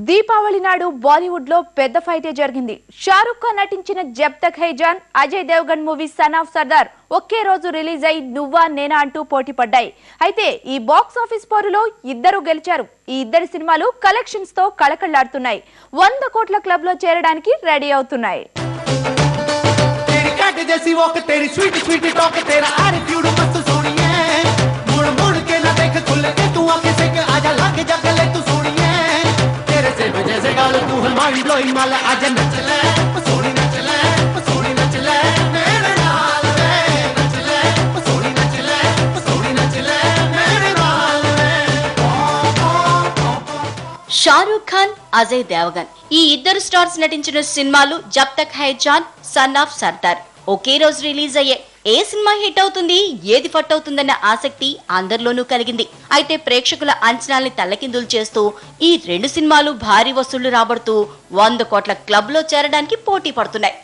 దీపావళి నాడు బాలీవుడ్ లో పెద్ద ఫైటే జరిగింది. షారుఖ్ ఖాన్ నటించిన Jab Tak Hai Jaan, Ajay Devgan movie son of Sardaar ఒకే రోజు రిలీజ్ అయి నువ్వా నేనా అంటూ పోటీ పడ్డాయి. అయితే ఈ బాక్స్ ఆఫీస్ పోరులో ఇద్దరు గెలిచారు. ఈ ఇద్దరి సినిమాలు కలెక్షన్స్ తో కళకళ్లాడుతున్నాయి. 100 కోట్ల క్లబ్ లో చేరడానికి రెడీ అవుతున్నాయి. షారుఖ్ ఖాన్, అజయ్ దేవగన్ ఈ ఇద్దరు స్టార్స్ నటించిన సినిమాలు జబ్ తక్ హై జాన్, సన్ ఆఫ్ సర్దార్ ఒకే రోజు రిలీజ్ అయ్యాయి. ఏ సినిమా హిట్ అవుతుంది, ఏది ఫట్ అవుతుందన్న ఆసక్తి అందరిలోనూ కలిగింది. అయితే ప్రేక్షకుల అంచనాల్ని తల్లకిందులు చేస్తూ ఈ రెండు సినిమాలు భారీ వసూళ్లు రాబడుతూ 100 కోట్ల క్లబ్ లో చేరడానికి పోటీ పడుతున్నాయి.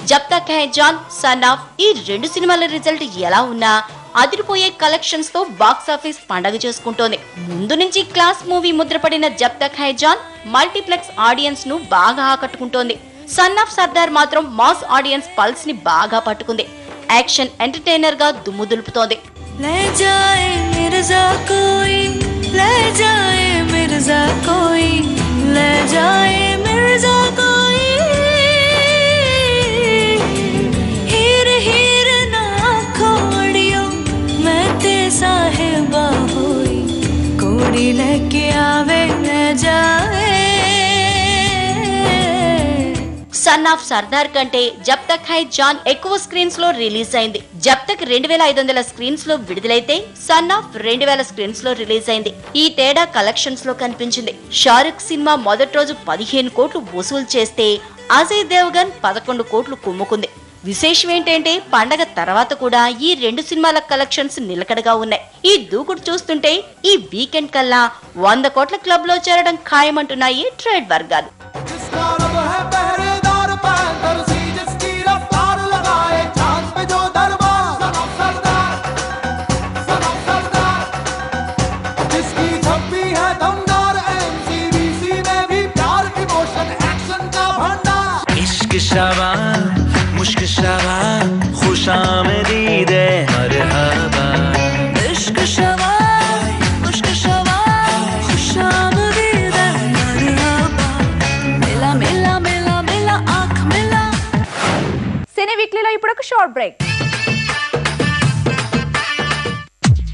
జబ్ తక్ హై జాన్, సన్ ఆఫ్ ఈ రెండు సినిమాల రిజల్ట్ ఎలా ఉన్నా అదిరిపోయే కలెక్షన్స్ తో బాక్స్ ఆఫీస్ పండగ చేసుకుంటోంది. ముందు నుంచి క్లాస్ మూవీ ముద్రపడిన జబ్ Tak Hai John multiplex audience ను బాగా ఆకట్టుకుంటోంది. సన్ ఆఫ్ సర్దార్ మాత్రం మాస్ ఆడియన్స్ పల్స్ ని బాగా పట్టుకుంది. యాక్షన్ ఎంటర్టైనర్ గా దుమ్ము దులుపుతోంది. సన్ ఆఫ్ సర్దార్ కంటే జబ్ తక్ హై జాన్ ఎక్కువ స్క్రీన్స్ లో రిలీజ్ అయింది. జబ్ తక్ 2500 స్క్రీన్స్ లో విడుదలైతే సన్ ఆఫ్ 2000 స్క్రీన్స్ లో రిలీజ్ అయింది. ఈ తేడా కలెక్షన్స్ లో కనిపించింది. షారుఖ్ సినిమా మొదటి రోజు 15 కోట్లు వసూలు చేస్తే అజయ్ దేవగన్ 11 కోట్లు కుమ్ముకుంది. విశేషం ఏంటంటే పండగ తర్వాత కూడా ఈ రెండు సినిమాల కలెక్షన్స్ నిలకడగా ఉన్నాయి. ఈ దూకుడు చూస్తుంటే ఈ వీకెండ్ కల్లా 100 కోట్ల క్లబ్ లో చేరడం ఖాయమంటున్నాయి ట్రేడ్ వర్గాలు. సినీ వీక్లీలో ఇప్పుడు ఒక షార్ట్ బ్రేక్.